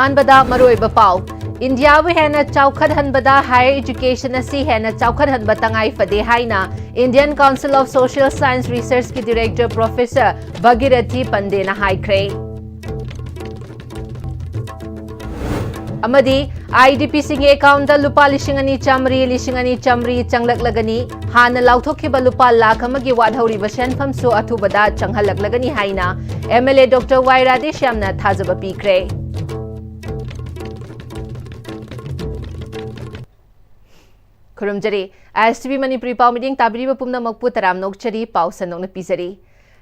अहानबदा मरोइबा पाउ इंडिया हेना चौखट हनबदा higher education असी हेना चौखट हनबा तंगाई फदे हाइना Indian council of social science research की डायरेक्टर प्रोफेसर भगीरथी पंडेना हाइख्रे अमदी आईडीपी सिंह अकाउंट लुपा लिशिंगनी चमरी चंगलकलगनी हाना लाउथोखिबा लुपा लाख अमगी वाधौरिबा सेनफम सो अथुबदा चंगहलकलगनी हाइना एमएलए डॉक्टर वाई राधेश्यामना थाजबा पीख्रे खुरुमजरी एसटीवी मणिपुरी पाउ मीडिंग ताबिरिबा पुमनमकपु तराम नोकचरी पाउ सनोकना पिजरी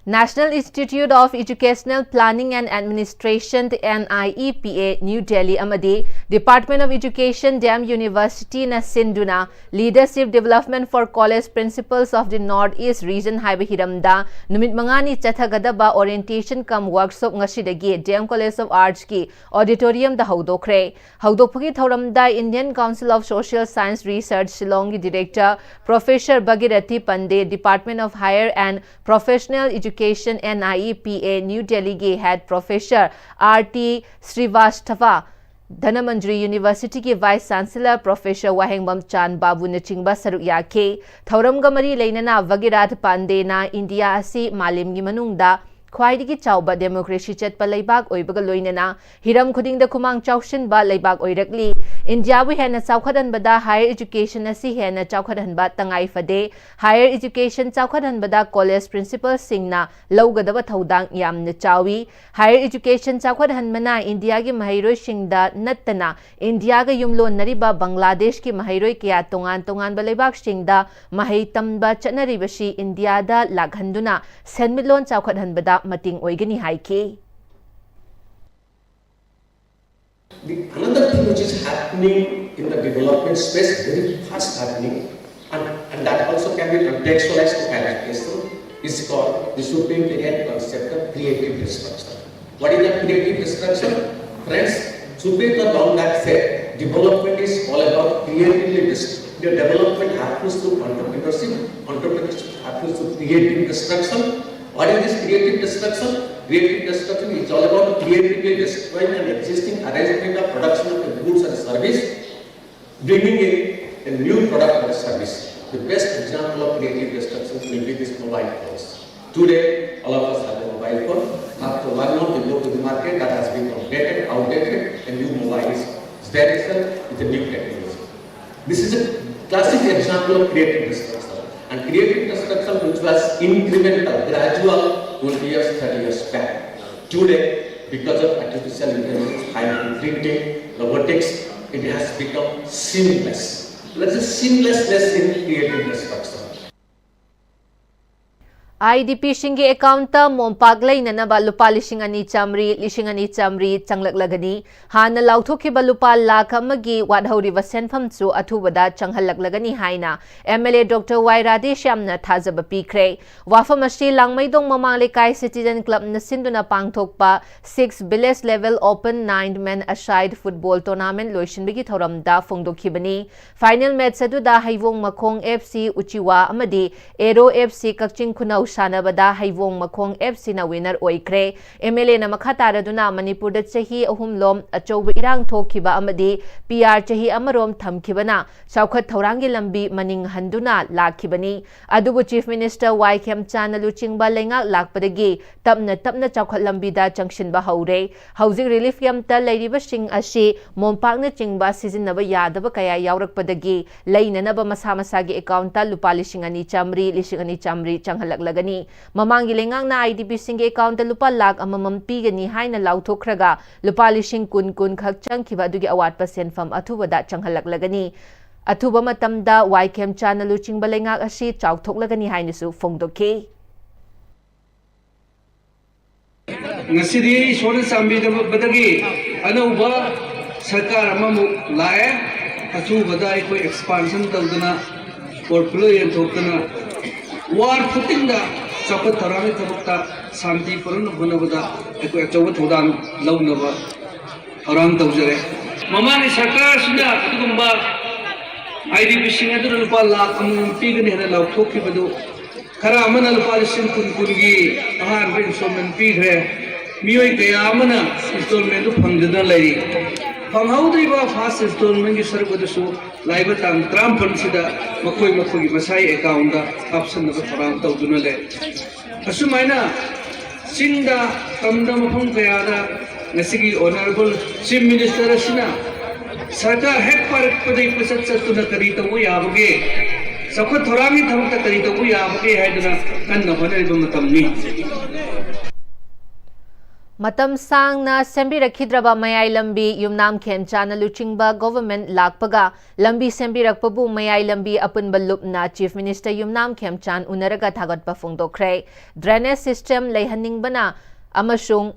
National Institute of Educational Planning and Administration NIEPA New Delhi amadi Department of Education Dam University na sinduna Leadership Development for College Principals of the Northeast Region haiba hiramda numit mangani chathagadaba orientation kam workshop ngasidagi Dam College of Arts ki auditorium da haudokre haudokpagi thoramda Indian Council of Social Science Research Shillong ki director Professor Bhagirathi Pandey Department of Higher and Professional Education NIEPA New Delhi के head professor RT Srivastava धनमंजरी university के vice chancellor professor वाहेंगबम चांद बाबू ने चिंबा सरुक याखे थौरमगा मरी लेनना Bhagirath पांडेना India असी मालेमगी मनुंगदा ख्वाइदगी Chaoba democracy चटपा लेबाक ओइबगा लोइनना Hiram खुदिंगदा खुमांग चाउसिनबा लेबाक ओइरकली इंडियाबु हेना चाउखदनबदा higher education असी हेना चाउखदनबा तंगाई फदे हायर एजुकेशन चाउखदनबदा कॉलेज प्रिंसिपल सिंगना लौगदबा थौदांग यामना चावी हायर एजुकेशन चाउखदनमना इंडिया की महैरोय सिंगदा नत्तना इंडिया गा युमलोनरिबा बांग्लादेश की महैरोय किया तोंगान लेबाक सिंगदा महै तंबा चटनरिबसी इंडिया दा लागहंदुना सेनमिलोन चाउखदनबदा mating oigani haike. Another thing which is happening in the development space, very fast happening, and that also can be contextualized to clarification, is called the Supreme Court concept of creative destruction. What is that creative destruction? Friends, Supreme Court found that said development is all about creatively destruction. The development happens through entrepreneurship happens through creative destruction. What is this creative destruction? Creative destruction is all about creatively destroying an existing arrangement of production of a goods and service, bringing in a new product or service. The best example of creative destruction will be this mobile phones. Today, all of us have a mobile phone. After 1 month, we go to the market that has been outdated, a new mobile is there itself with a new technology. This is a classic example of creative destruction. And creative destruction which was incremental, gradual 20 years, 30 years back. Today, because of artificial intelligence, 5D printing, robotics, it has become seamless. Let's say seamlessness in creative destruction. IDP सिंगे account मोमपाक लेननबा लुपा लिशिंग अनि चामरी चंगलकलगनी हाना लाउथोखिबा लुपा लाख अमगी वाधौरिबा सेनफमसु अथुबदा चंगहलकलगनी हाइना एमएलए डॉक्टर वाई राधेश्यामना थाजबा पीख्रे वाफम असि लांगमैदोंग ममांग लेकाई सिटीजन क्लब न सिंदुना पांगथोकपा 6 village level open 9 man aside football tournament लोइसिनबगी थौरमदा फोंगदोखिबनी फाइनल मैच अदुदा हैवोंग मखोंग FC उचिवा अमदी एरो FC कक्चिंग खुनौ सानबदा हैवोंग मखोंग FC ना विनर ओइख्रे एमएलए ना मखा तारदुना मणिपुर द चही अहुमलोम अचौब इरांग थोखिबा अमदी PR चही अमरोम थमखिबना चौखत थौरांगी लंबी मनिंग हंदुना लाखिबनी अदुबु चीफ मिनिस्टर वाई खेमचान लुचिंगबा लेंगा लाखपदगी तपना चौखत लंबीदा चंगसिनबा हौरे हौजिक रिलीफ कैम्पता लैरिबा सिंग असी मोमपाकना चिंगबा सिजिनबा यादबा कया यावरकपदगी लैननबा मसा मसागी अकाउंटता लुपा लिशिंग अनि चामरी चंगहलकलग ममांगी लेंगांगना IDP सिंगे अकाउंट लुपा लाख अममम पीगनी हाइना लाउथोखरगा लुपा लिशिंग कुन खक चंगखिबा दुगी अवाटपा सेनफम अथुबदा चंगहलकलगनी अथुबा मतमदा वाइखेम चाना लुचिंगबा लेंगाक असी चाउथोकलगनी हाइनसु फोंगदोखि ngasi sore sambi da badagi anauba sarkar amamu lae achu badai koi expansion taldana portfolio yenthokna war footing da chapat tharami thabakta santi puran hunabada ekoi achawa thodang launaba orang taujare mamani sarkar sina adugumba IDP singa du lupa lakh amum pigani hena lauthokki badu खरा मन लुपा 10 कुन की अहान बे instalment P है मियोई कया अमना instalment दु फंगदना Larry फंगहौद्रिबा fast instalment की सरबदसु live तांग त्रामपन सिदा मखोई मखोई Masai account दा ऑप्शन दा थराम तौदुना ले असुमाइना सिंदा तमदा मफम कयादा नसिगी ऑनरेबल चीफ मिनिस्टर असिना सरकार हेक पारक पदई पसत सतुना करी तबु याबगे सखो थोरामी थमता करी तबु याबगे हाइदना कन्न होनरिबा मतमनी Matam sang na sembi rakhidraba mayai lambi yumnam khemchana luchingba government lakpaga lambi sembi rakpabu mayai lambi apun balup na chief minister yumnam khemchan unaraga thagatpa phongdokre drainage system leihaning bana amasung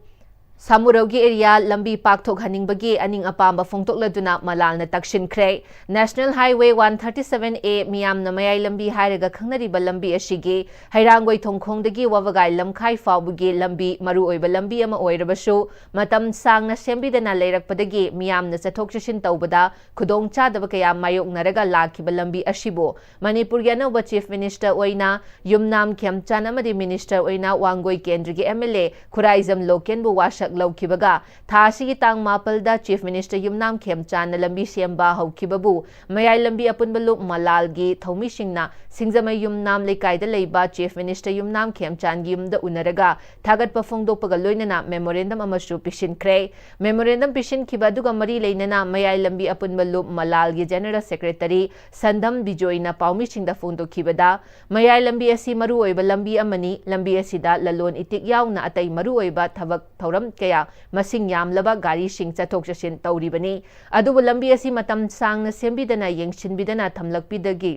Samuraugi area lambi pakthok haningbagi aning apamba phongtokladuna malalna takshinkre National Highway 137A miyam na mayai lambi hairaga khangnariba lambi ashigi hairangoi thongkhongdagi wawagai lamkhai fawbugi lambi maru oiba lambi ama oirabasu matam sangna sembidana leirakpadagi miyam na chathok chashin tawbada khudong chadaba kaya mayoknaraga lakhiba lambi ashibo Manipur gi anauba chief minister oina yumnam khemchan amadi minister oina wangoi kendrigi MLA khuraizam loken bu wasak Laukibaga, Thasi Tang Mapalda, Chief Minister Yumnam Khemchan, Lambi Siamba, Haukibabu, Mayai Lambi Apunbalu, Malalgi, Thomishingna, Singzama Yumnam Lekaida Leba, Chief Minister Yumnam Khemchan Yum the Unaraga, Tagat Pafungdo Pagaloinana, Memorandum Amashu Pishin Kray, Memorandum Pishin Kibaduga Mari Lainana, Mayai Lambi Apunbalu, Malalgi General Secretary, Sandam Bijoina, Paumishing the Fundo Kibada, Mayai Lambi Asi Maruoiba Lambi Amani, Lambi Asida, Lalon Itik Yauna Atay Maruoiba, Tavak Tauram kaya masing yamlaba gari sing chathok chasin tauribani adubu lambi asi matam sangna sembidana yengshinbidana thamlakpidagi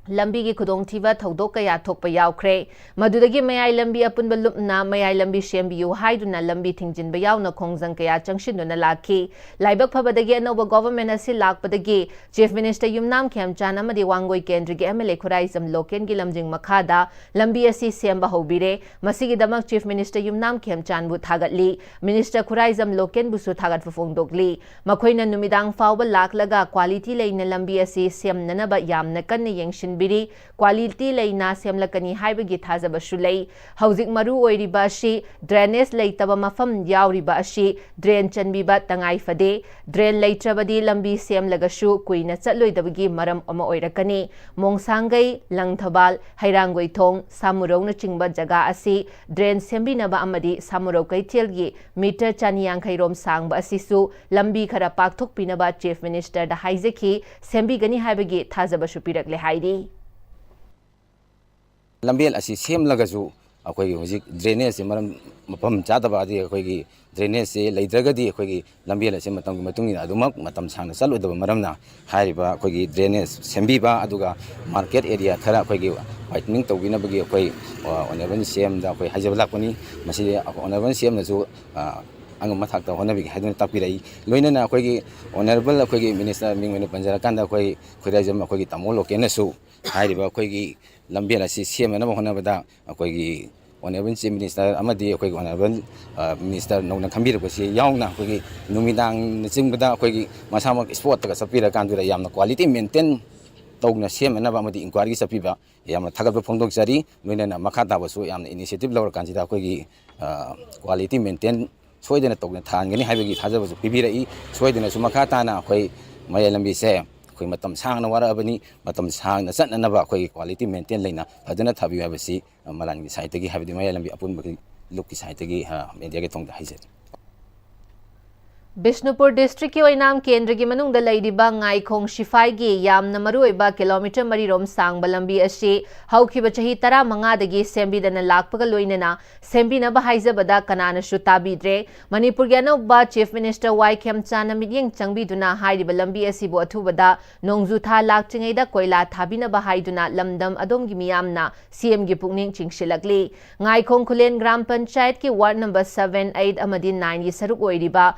lambi gi khudong thiba thodok kaya thokpa yaukre madudagi mayai lambi apunba lupna mayai lambi sembiu haiduna lambi thingjinba yauna khongjang kaya changshinuna lakhi laibak phabadagi anoba government asi lakpadagi chief minister yumnam khemchan amadi wangoi kendrigi MLA khuraizam loken gi lamjing makhada lambi asi semba hobire masigi damak chief minister yumnam khemchan bu thagatli minister khuraizam loken bu su thagat fongdokli makhoina numidang fawba laklaga quality leina lambi asi semnana ba yamna kanna yengshin biri quality leina semlakani haibagi thajabashu lei hauzik maru oiriba shi drainage leitaba mafam yauriba shi drain chanbiba tangai fade drain leitrabadi lambi semlagashu kuina chatloidabagi maram ama oirakani mongsangai langthabal hairangoi thong samurong na chingba jaga asi drain sembinaba amadi samurau kaithelgi meter chaniyankhai rom sangba asisu lambi khara pakthok pinaba chief minister da haizeki sembigani haibagi thajabashu pirakle hairi Lambiel asi sem lagasu akhoi hojik drainage maram mapam chadaba adi akhoi drainage se leidragadi akhoi lambiel ase matam matung ina adumak matam sangna saludaba maramna hairiba akhoi drainage sembiba aduga market area khara akhoi whitening tawina bagi akhoi onaban sem da akhoi hajabalakuni masi onaban sem na ju angam mathak ta honabi hadun tapirai loinana akhoi honorable akhoi minister mingmenu panjara kanda akhoi khuraijam akhoi tamolo kenasu hairiba akhoi lambiel asi semna honabada akhoi honorable chief minister amadi akhoi honorable minister nongna khambira basi yaungna akhoi numidang chingda akhoi masamak sport ta sapira kandura yamna quality maintain tawna semna ba amadi inquiry sapiba yamna thagat phongdok jari loinana makha tabasu yamna initiative lawar kanjida akhoi quality maintain soidena tawna thangani haibagi thajabasu pibirai soidena sumakha tana akhoi mayai lambi se akhoi matam sangna warabani matam sangna chatnanaba akhoi quality maintain leina fadana thabiyu habasi malangi site gi habdi mayai lambi apunbagi lukki site gi media ge thongda haije Bishnupur district ki oinam kendra gi manungda leidiba ngaikhong shifai gi yamna maruoiba kilometer marirom sangba lambi asi haukiba chahi 15 dagi sembidana lakpaga loinana sembina ba haijabada kanana shu tabidre Manipur gi anauba chief minister Y Khemchan midyeng changbiduna hairiba lambi asi bo athubada nongju tha lakchingeida koila thabina ba haiduna lamdam adom gi miyamna CM gi pukning chingshilakli ngaikhong khulen gram panchayat ki ward number 7 8 amadi 9 gi saruk oiriba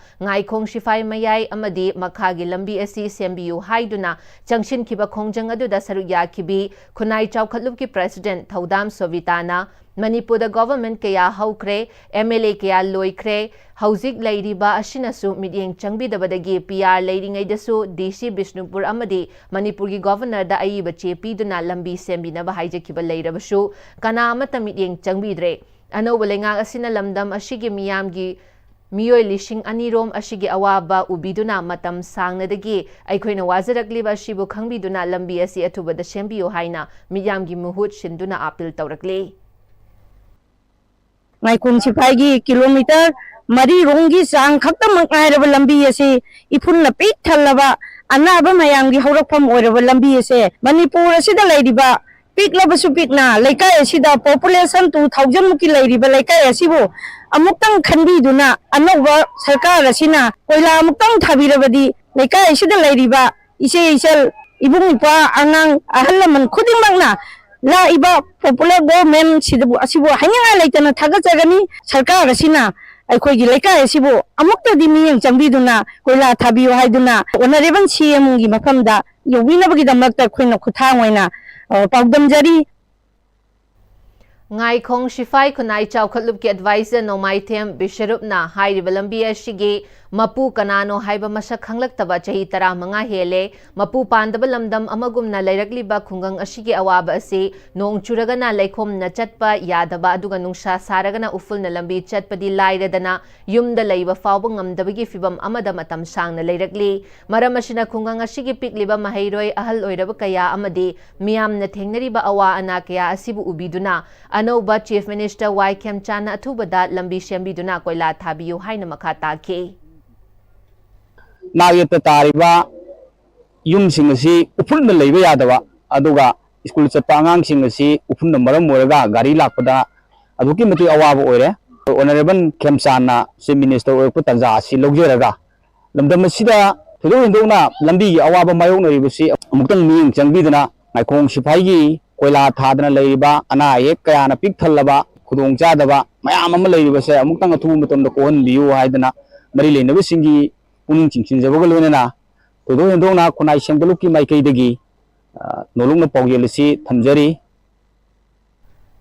khong shifai mayai amadi makhagi lambi asi sembiu haiduna changshin kiba khongjang aduda saru yakibi khunai chawkhatlub ki president thodam sovitana Manipur the government kaya haukre MLA kaya loikre hauzik leiriba ashinasu midyeng changbidabadagi PR leiringai-dasu DC Bishnupur amadi Manipur gi governor da aiba chepi duna lambi sembina ba haijakiba leirabasu kana amata midyeng changbidre Anouba lengang asina lamdam asigi miyamgi Miyoi lishing anirom asigi awaba ubiduna matam sangnadagi aikhoina wajarakliba asibu khangbiduna lambi asi athubada sembiyo haina miyamgi muhut sinduna appeal tawrakle Ngaikung sipaigi kilometer mari rongi sang khakta mangairaba lambi ase iphunna pik thallaba anaba mayamgi haurakpham oiraba lambi ase Manipur asida lairiba piklabasu pikna laikai asida population 2000 muki lairiba laikai asibu amuktang khanbiduna anouba sarkar asina koila amuktang thabirabadi laikai asida lairiba ise isel ibung ipa angang ahallaman khudingmakna la iba popular government sidabu asibu hanya laitana thagajagani sarkar asina aikhoigi laikai asibu amuktadi miyeng changbiduna koila thabiyo haiduna honorable CM gi mafamda yobinabagi damakta khoina khuthang oina paudamjari Ngai khong shifai khunai chawkhatlup ki advisor Nomaithem Bisharupna hairiba lambi asigi mapu kanano haiba masak khanglaktaba chahi 15 hele mapu pandaba lamdam amagumna lairakliba khungang asigi awaba ase nong churagana laikhomna chatpa yadaba aduga nungsa saragana ufulna lambi chatpadi lairadana yumda laiba fawba ngamdabagi fibam amada matam sangna lairakli maram asina khungang asigi pikliba mahairoi ahal oiraba kaya amadi miyamna thengnariba awa ana kaya asibu ubiduna Anouba Chief Minister Kem Chana athubada lambi sembiduna koila thabiyo haina makha taki Nageta tariba yung singasi upun laiba yadaba aduga school chapa angang singasi upun maram moraga gari lakpada aduki mati awaba oire honorable Kem Chana Chief Minister oiku tanja si logjeraga lamdam sida thudo hindona lambi awaba mayong noribasi amuktang ming changbiduna ngaikong sipai koila thadana leiba ana ek kayana pik thallaba khudong chadaba mayam ama leiba se amuktang athu matamda kohon biu haidana mari leinaba singi puning chingchinjabaga loinana todo hendongna khunai sengbaluki maikaidagi nolongna pawgelisi thamjari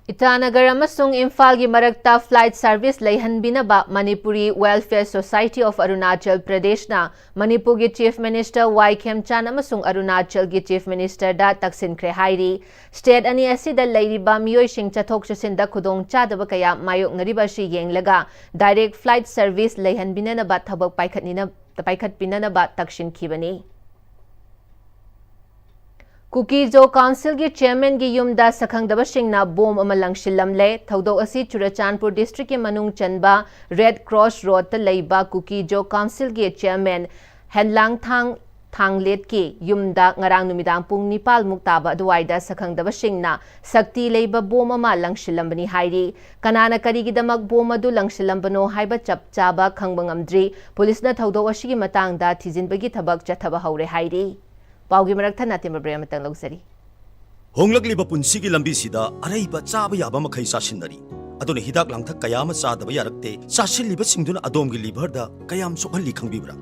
Itanagar amasung Imphal gi marakta flight service leihanbinaba Manipuri Welfare Society of Arunachal Pradesh na Manipur gi Chief Minister Kem Chan amasung Arunachal gi Chief Minister da taksinkhre hairi state ani asida leiriba miyoi sing chathok chasinda khudong chadaba kaya mayok ngariba si yenglaga direct flight service leihanbinaba thabak paikhatpinanaba takshin khibani Kukizo Council gi Chairman gi yumda sakhangdaba singna bom ama langshillamle thaudo asi Churachandpur district ki manung chanba Red Cross Road ta leiba Kukizo Council gi Chairman Henlang Thanglet ki yumda ngarang numidang pung nipal muktaba duwaida sakhangdaba singna sakti leiba bom ama langshillambani hairi kanana karigidamak bom adu langshillambano haiba chapchaba khangbangamdri police na thaudo asi gi matangda thijinbagi thabak chathaba haure hairi Paugi marakta natin mabraya matang logsari. Honglagli ba punsigi lambi sida araiba chaba yaba makai sasinari. Adone hidak langthak kayama chadaba yarakte sasin liba singduna adomgi liver da kayam sokhalli khangbibra.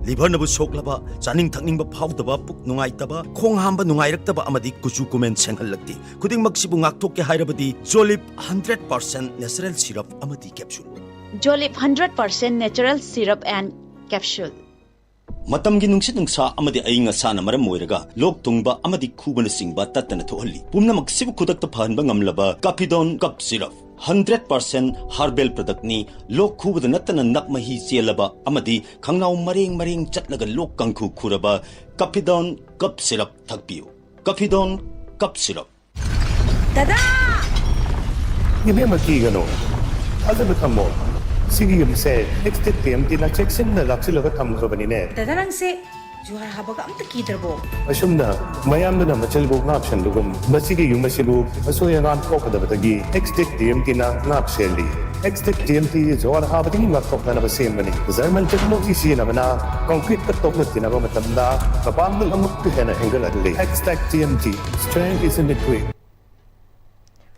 Liver nabu soklaba chaning thakning ba phawdaba puk nungaitaba khong hamba nungairaktaba amadi kuchu kumen senghallakti. Kuding magsibu ngakthok ke hairabadi Jolip 100% natural syrup amadi capsule. Jolip 100% natural syrup and capsule. Matamgi nungsit nungsa amadi ainga sana maram moiraga lok tungba amadi khubana singba tatana thohalli pumna maksibu khudakta phanba ngamlaba Capidon cup syrup 100% herbal product ni lok khubada natana nakmahi chelaba amadi khangnaw mareng chatlaga lok kangkhu khuraba Capidon cup syrup thakpiu Capidon cup syrup Dada Gibe makigano alabetamo Sige yumse next Pm-Istv na checksin na laksilaga thamgrabani ne Dadarang se juhar habaga amta kidrabo asumna mayamna na machalbo ngapshan dugum masige yumasibu asoyangan kokadabagi next Pm-Istv na ngapseli next Pm-Istv juhar habati ngakokna na basemani German technology sina bana concrete ka tokna tinaba matamda kapamul amuk hena hengaladli next Pm-Istv strength is in the quick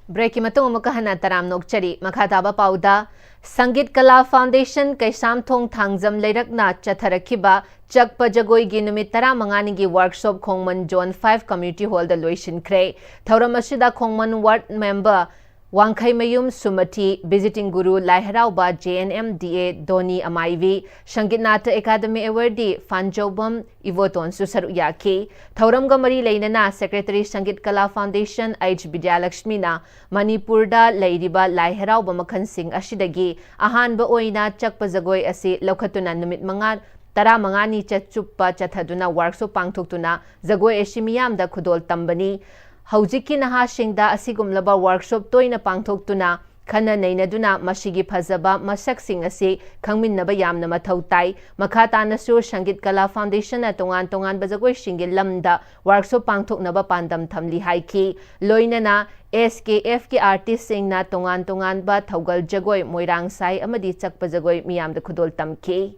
Break ki matung umukahana taram nokchari makhataba pauda Sangit Kala Foundation kaisam thong thangjam leirakna chatharakiba chakpa jagoi gi numit 15 gi workshop Khongman Zone 5 Community Hall da loisin khre thauram asida Khongman ward member Wangkhaimayum Sumati, Visiting Guru Lai Harauba JNMDA Doni Amaivi, Shangit Nata Academy Awardee Fanjobam Ivoton Susaru Yaki, Thauram Gamari Lainana, Secretary Shangit Kala Foundation H. Bidyalakshmina, Manipurda Laidiba Lai Harauba Makhan Singh Ashidagi, Ahanba Oina Chakpazagoi Asi Lokatuna Numit Mangan, Tara Mangani Chachupa Chathaduna Workshop Pangtuktuna, Zagoi Eshimiyam da Kudol Tambani, Haujiki Nahashingda Asigumlaba Workshop Toina Pangtuktuna, Kana Nainaduna, Mashigi Pazaba, Masaksing Asi, Kangmin Nabayam Namatautai, Makata Nasu, Shangit Kala Foundation at Tongan Bazagoi Shingil Lamda, Workshop Pangtuk Naba Pandam Tamli Haiki, Loinana, SKF ki artist sing na Tongan ba Taugal Jagoi, Moirang Sai, Amadi Chak Pazagoi, Miam the Kudol Tamki.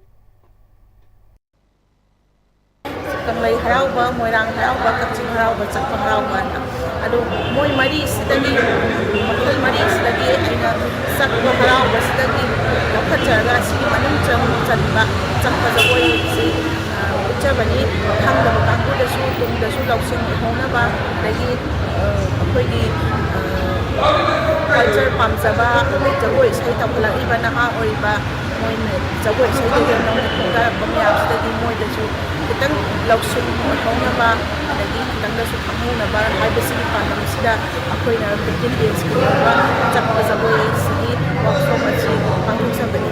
Kanglay Harauba, Moirang Harauba, Kaching Harauba, Chakpa Harauba. Ado moy mari sidagi makal mari sidagi aina sakwa harauba sidagi lokacharga si manung chamba chakpa jagoi si uchabani khangda kangku da su tung da su lausing hona ba dagi akhoi culture pamjaba jagoi sai tapla ibana ha oriba moy jagoi sai de no da pamya sidagi moy da su kitang lausing hona ba dagi kitang da su khamuna ba haibasi pandam sida akhoi na begin days ko ba chakpa jagoi si workshop achi pangthok sabani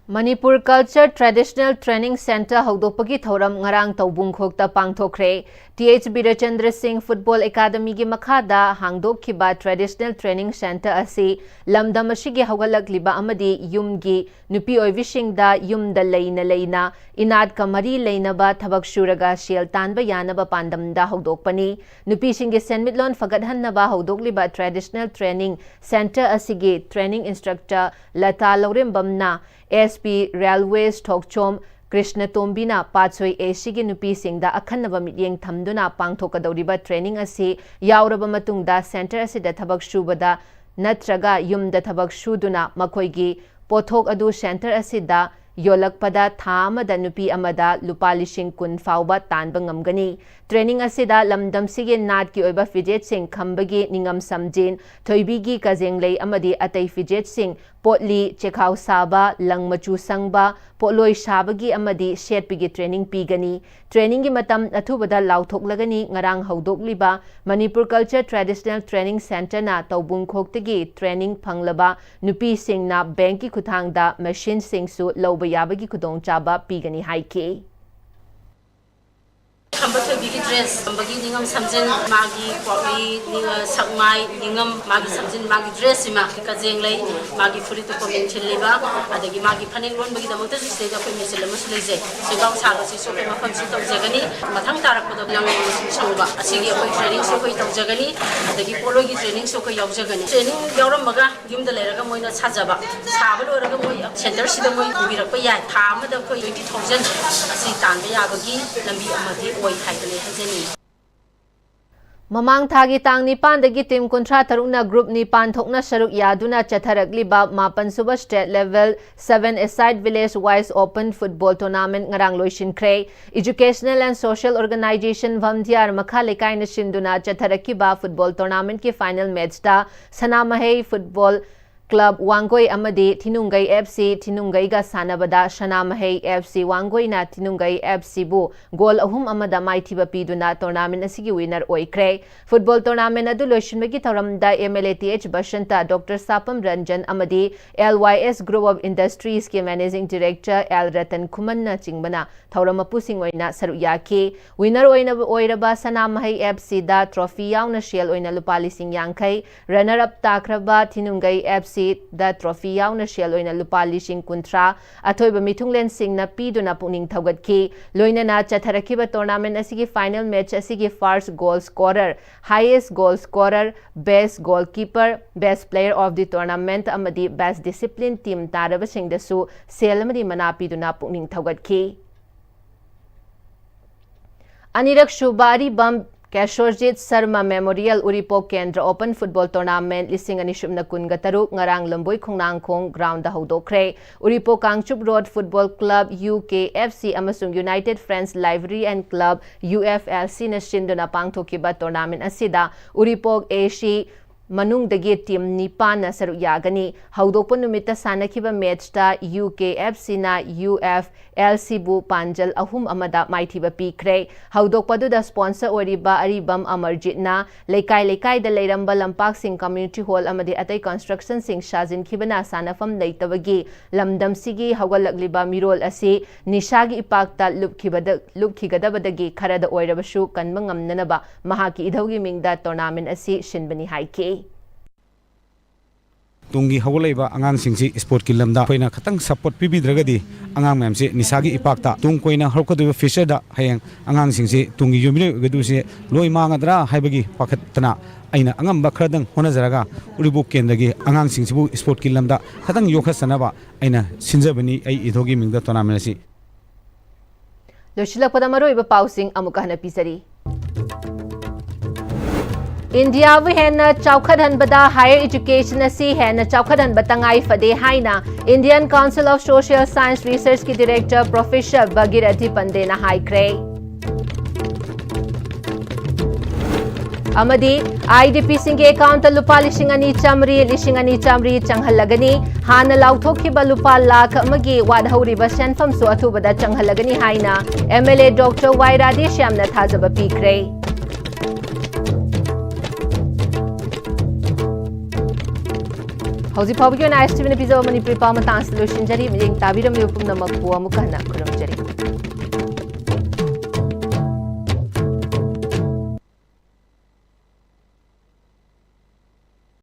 Manipur Culture Traditional Training Center Haudopagi Thoram Ngarang Taubung Khokta Pangthokre TH Birachandra Singh Football Academy gi makhada hangdokhiba Traditional Training Center asi lamdam ashigi haugalakliba amadi yumgi nupi oivishingda yumda leina inad kamari leinaba thabak shuraga shel tanba yanaba pandamda haudokpani nupi singi senmitlon fagadhannaba haudokliba Traditional Training Center asigi training instructor Lata Laurembamna SP Railways Tokchom Krishna Tombina Patsoi Ashigi Nupi Singda Akhanaba Mityeng Thamduna Pangthokadoriba training asi yauraba matungda center asida thabak shubada natraga yumda thabak shuduna makoigi pothok adu center asida yolakpada thamada nupi amada lupa lishing kun fauba tanba ngamgani training asida lamdam sige nat ki oiba fidget sing khambagi ningam samjin thoibigi kajenglei amadi atai fidget sing potli chekhau saba langmachu sangba poloi shabagi amadi shetpigi training pigani training gi matam athubada lauthoklagani ngarang haudokliba Manipur Culture Traditional Training Center na Taubung Khoktagi training phanglaba nupi sing na bank ki khuthangda machine sing su loba yabagi khudong chaba pigani haike Bagi dress, bagi ningam samjin magi kwali ninga sakmai ningam magi samjin magi dress ma kajeng lai magi furit ko mention leba adagi magi phaning lon bagi damote stage ko mention lama suleze sigau saga si so ke mafam si to jagani mathang tarak ko lang sangba asigi ko training so ko to jagani adagi polo gi training so ko yaw jagani training yawram maga yum da leraga moina sajaba sabalo raga moi center sida moi birak pa ya tha ma da ko 20000 asi tan ba yabagi lambi amadi Mamang thagi tang nipan dagi team kontra taruna group nipan thokna sharuk yaduna chatharakliba mapan suba state level 7 aside village wise open football tournament ngarang loishin kre educational and social organization vamdiar makha lekai na shinduna chatharakiba football tournament ki final match da sanamahei football Club Wangoi Amadi Tinungai FC Tinungai ga sanabada Shanamahei FC Wangoi na Tinungai FC bu goal ahum amada maithiba piduna tournament asigi winner oikre football tournament adu loishinbagi thoramda MLATH Bashanta Dr Sapam Ranjan Amadi LYS Group of Industries ke managing director L Ratan Kuman na chingbana thoramapu singoina saru yaki winner oiraba Sanamahei FC da trophy yauna shell oina lupali sing yankai runner up takraba Tinungai FC da trophy yauna shell oina lupali sing kuntra athoiba mithunglen sing na piduna puning thogatki loinana chatharakiba tournament asigi final match asigi first goal scorer highest goal scorer best goalkeeper best player of the tournament amadi best discipline team taraba sing da su sel amadi mana piduna puning thogatki Anirak Shubari Bam Keshorjit Sarma Memorial Uripok Kendra Open Football Tournament Lising Anishum na Kungataruk Ngarang Lamboy Kungnangkong Ground da Haudokre Uripok Kangchup Road Football Club UKFC amasung United Friends Livery and Club UFLC na shindo na pangthokiba tournament asida Uripok AC manungdagi team nipana saruk yagani haudokpa numita sanakiba matchta UKFC na UFLC bu panjal ahum amada maithiba pikre haudokpa du da sponsor oriba aribam Amarjit na lekai da leiramba lampak sing community hall amadi atai construction sing shajin khibana sanafam leitabagi lamdam sigi hawalagliba mirol asi nishagi ipakta lupkhigadabadagi kharada oirabashu kanba ngamnanaba mahaki idhaugi mingda tournament asi shinbani haike tungi hawalaiba angang singsi sport ki lamda koina khatang support pibidragadi angang mem se nisagi ipakta tung koina harkadu fisher da hayang angang singsi tungi yumile gadu se loi mangadra haibagi pakhatna aina angamba khradang honajaraga uribu kendagi angang singsibu sport ki lamda khatang yokhasanaba aina sinjabani ai idhogi mingda tournament si loshila padamaro iba pausing amukahna pisari India we henna chaukhadhan bada higher education asi henna chaukhadhan batangai fade haina Indian Council of Social Science Research ki director Professor Bhagirathi Pandey na haikre amadi IDP singe account lupa lishing ani chamri changhalagani hana lauthokhiba lupa lakh amagi wadhauriba senfam su athubada changhalagani haina MLA Dr. Wairadi Shyamna thajaba pikre Hausi Pabio na Pm-Istv na Manipuri pa matang solution jari miling tabiram yupum na magpuwa mukha na kurum jari.